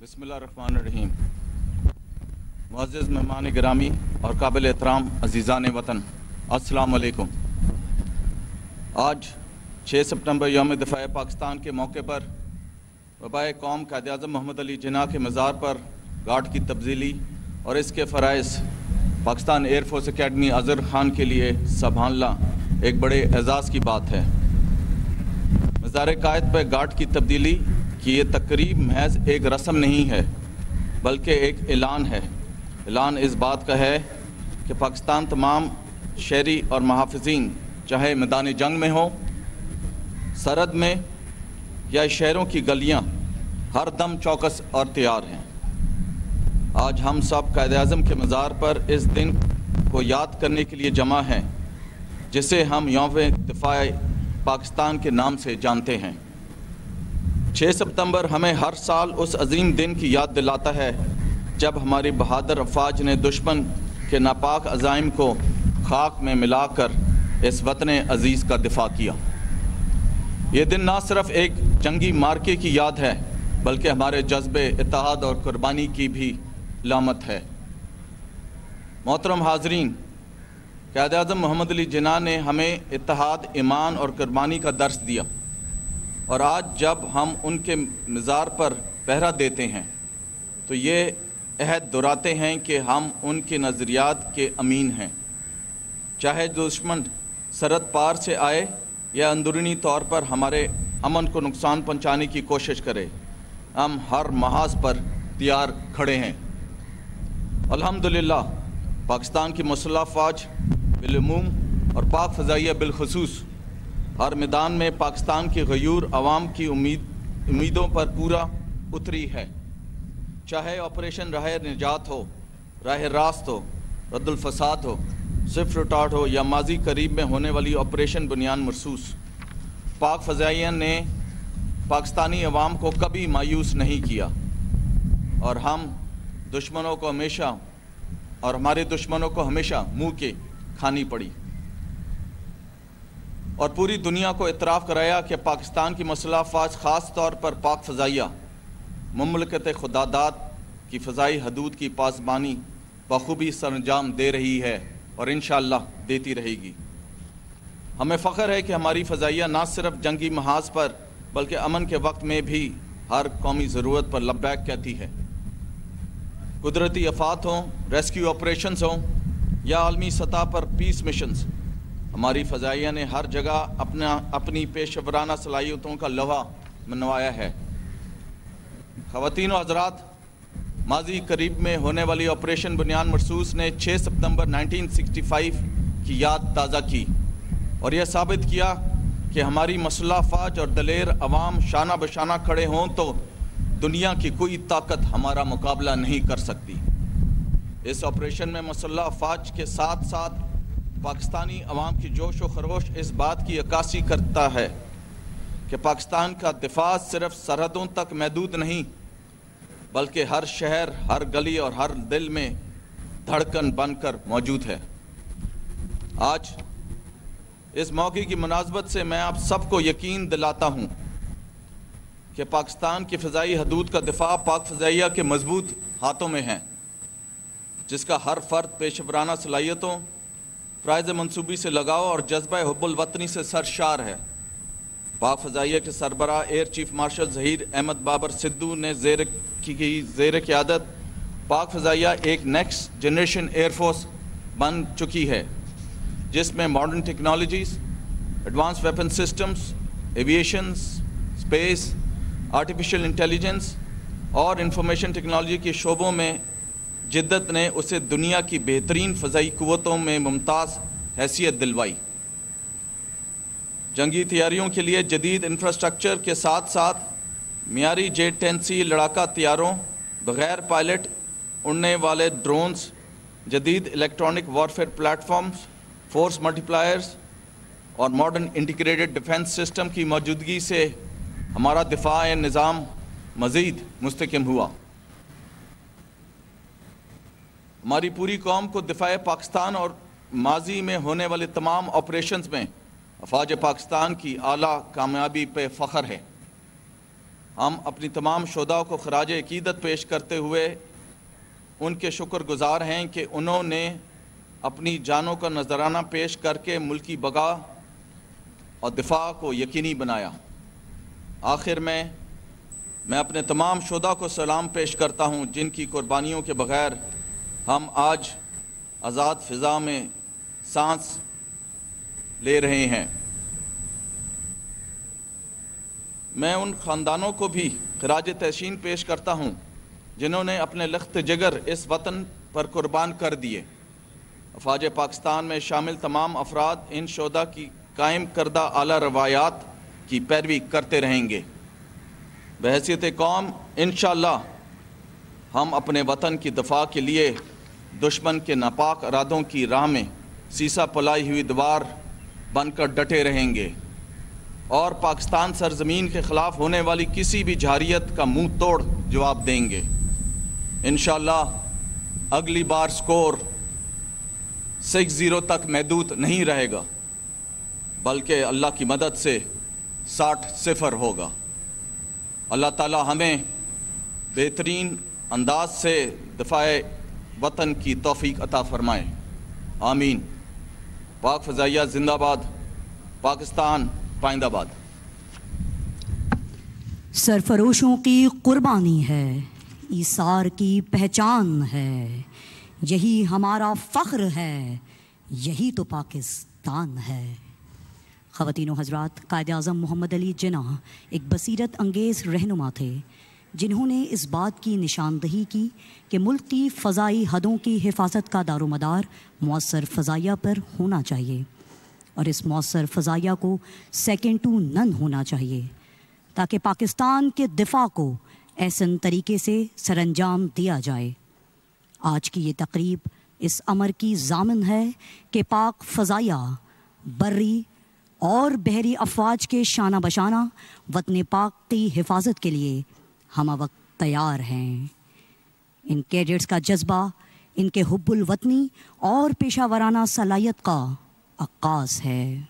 بسم اللہ الرحمن الرحیم۔ معزز مہمان گرامی اور قابل احترام عزیزان وطن، السلام علیکم۔ آج 6 ستمبر یوم دفاع پاکستان کے موقع پر وبائے قوم قائد اعظم محمد علی جناح کے مزار پر گارڈ کی تبدیلی اور اس کے فرائض Pakistan air force academy Azhar Khan کے لیے سنبھالنا ایک بڑے اعزاز کی بات ہے۔ مزار قائد پر گارڈ کی تبدیلی کی یہ تقریب محض ایک رسم نہیں ہے بلکہ ایک اعلان ہے۔ اعلان اس بات کا ہے کہ پاکستان تمام شہری اور محافظین چاہے میدان جنگ میں ہوں، سرحد میں یا شہروں کی گلیاں، ہر دم چوکس اور تیار ہیں۔ آج ہم سب قائد اعظم کے مزار پر اس دن کو یاد کرنے کے لیے جمع ہیں جسے ہم یوم دفاع پاکستان کے نام سے جانتے ہیں۔ 6 ستمبر ہمیں ہر سال اس عظیم دن کی یاد دلاتا ہے جب ہماری بہادر افواج نے دشمن کے ناپاک عزائم کو خاک میں ملا کر اس وطن عزیز کا دفاع کیا۔ یہ دن نہ صرف ایک جنگی معرکے کی یاد ہے بلکہ ہمارے جذبے اتحاد اور قربانی کی بھی علامت ہے۔ محترم حاضرین، قائد اعظم محمد علی جناح نے ہمیں اتحاد، ایمان اور قربانی کا درس دیا، اور آج جب ہم ان کے مزار پر پہرا دیتے ہیں تو یہ عہد دہراتے ہیں کہ ہم ان کے نظریات کے امین ہیں۔ چاہے دشمن سرحد پار سے آئے یا اندرونی طور پر ہمارے امن کو نقصان پہنچانے کی کوشش کرے، ہم ہر محاذ پر تیار کھڑے ہیں۔ الحمدللہ پاکستان کی مسلح افواج بالعموم اور پاک فضائیہ بالخصوص ہر میدان میں پاکستان کی غیور عوام کی امیدوں پر پورا اتری ہے۔ چاہے آپریشن راہ نجات ہو، راہ راست ہو، رد الفساد ہو، سوئفٹ ریٹارٹ ہو یا ماضی قریب میں ہونے والی آپریشن بنیان مرصوص، پاک فضائیہ نے پاکستانی عوام کو کبھی مایوس نہیں کیا، اور دشمنوں کو ہمارے دشمنوں کو ہمیشہ منہ کے کھانی پڑی، اور پوری دنیا کو اعتراف کرایا کہ پاکستان کی مسلح افواج خاص طور پر پاک فضائیہ مملکت خداداد کی فضائی حدود کی پاسبانی بخوبی سر انجام دے رہی ہے اور انشاءاللہ دیتی رہے گی۔ ہمیں فخر ہے کہ ہماری فضائیہ نہ صرف جنگی محاذ پر بلکہ امن کے وقت میں بھی ہر قومی ضرورت پر لبیک کہتی ہے۔ قدرتی آفات ہوں، ریسکیو آپریشنز ہوں یا عالمی سطح پر پیس مشنز، ہماری فضائیہ نے ہر جگہ اپنی پیشہ ورانہ صلاحیتوں کا لوحہ منوایا ہے۔ خواتین و حضرات، ماضی قریب میں ہونے والی آپریشن بنیان مرصوص نے 6 ستمبر 1965 کی یاد تازہ کی اور یہ ثابت کیا کہ ہماری مسلح افواج اور دلیر عوام شانہ بشانہ کھڑے ہوں تو دنیا کی کوئی طاقت ہمارا مقابلہ نہیں کر سکتی۔ اس آپریشن میں مسلح افواج کے ساتھ ساتھ پاکستانی عوام کی جوش و خروش اس بات کی عکاسی کرتا ہے کہ پاکستان کا دفاع صرف سرحدوں تک محدود نہیں بلکہ ہر شہر، ہر گلی اور ہر دل میں دھڑکن بن کر موجود ہے۔ آج اس موقع کی مناسبت سے میں آپ سب کو یقین دلاتا ہوں کہ پاکستان کی فضائی حدود کا دفاع پاک فضائیہ کے مضبوط ہاتھوں میں ہے، جس کا ہر فرد پیشہ ورانہ صلاحیتوں، فرائض منصوبی سے لگاؤ اور جذبہ حب الوطنی سے سرشار ہے۔ پاک فضائیہ کے سربراہ air chief marshal Zaheer Ahmed Babar Sidhu نے زیر قیادت پاک فضائیہ ایک نیکسٹ جنریشن ایئر فورس بن چکی ہے جس میں modern technologies, advance weapon systems, aviations, space, artificial intelligence اور انفارمیشن ٹیکنالوجی کے شعبوں میں جدت نے اسے دنیا کی بہترین فضائی قوتوں میں ممتاز حیثیت دلوائی۔ جنگی تیاریوں کے لیے جدید انفراسٹرکچر کے ساتھ ساتھ معیاری J-10C لڑاکا طیاروں، بغیر پائلٹ اڑنے والے ڈرونز، جدید electronic warfare platforms, force multipliers اور ماڈرن انٹیگریٹڈ ڈیفنس سسٹم کی موجودگی سے ہمارا دفاع نظام مزید مستحکم ہوا۔ ہماری پوری قوم کو دفاع پاکستان اور ماضی میں ہونے والے تمام آپریشنز میں افواج پاکستان کی اعلیٰ کامیابی پہ فخر ہے۔ ہم اپنی تمام شہداء کو خراج عقیدت پیش کرتے ہوئے ان کے شکر گزار ہیں کہ انہوں نے اپنی جانوں کا نذرانہ پیش کر کے ملکی بقا اور دفاع کو یقینی بنایا۔ آخر میں اپنے تمام شہداء کو سلام پیش کرتا ہوں جن کی قربانیوں کے بغیر ہم آج آزاد فضا میں سانس لے رہے ہیں۔ میں ان خاندانوں کو بھی خراج تحسین پیش کرتا ہوں جنہوں نے اپنے لخت جگر اس وطن پر قربان کر دیے۔ افواج پاکستان میں شامل تمام افراد ان شہداء کی قائم کردہ اعلیٰ روایات کی پیروی کرتے رہیں گے۔ بحیثیت قوم انشاءاللہ ہم اپنے وطن کی دفاع کے لیے دشمن کے ناپاک ارادوں کی راہ میں سیسا پلائی ہوئی دیوار بن کر ڈٹے رہیں گے اور پاکستان سرزمین کے خلاف ہونے والی کسی بھی جارحیت کا منہ توڑ جواب دیں گے۔ انشاءاللہ اگلی بار سکور 6-0 تک محدود نہیں رہے گا بلکہ اللہ کی مدد سے 60-0 ہوگا۔ اللہ تعالی ہمیں بہترین انداز سے دفاع وطن کی توفیق عطا فرمائے، آمین۔ پاک فضائیہ زندہ باد، پاکستان پائندہ باد۔ سرفروشوں کی قربانی ہے، ایثار کی پہچان ہے، یہی ہمارا فخر ہے، یہی تو پاکستان ہے۔ خواتین و حضرات، قائد اعظم محمد علی جناح ایک بصیرت انگیز رہنما تھے جنہوں نے اس بات کی نشاندہی کی کہ ملک کی فضائی حدوں کی حفاظت کا دار و مدار مؤثر فضائیہ پر ہونا چاہیے، اور اس مؤثر فضائیہ کو سیکنڈ ٹو نن ہونا چاہیے تاکہ پاکستان کے دفاع کو احسن طریقے سے سر انجام دیا جائے۔ آج کی یہ تقریب اس امر کی ضامن ہے کہ پاک فضائیہ بری اور بحری افواج کے شانہ بشانہ وطن پاک کی حفاظت کے لیے ہمہ وقت تیار ہیں۔ ان کیڈٹس کا جذبہ ان کے حب الوطنی اور پیشہ ورانہ صلاحیت کا عکاس ہے۔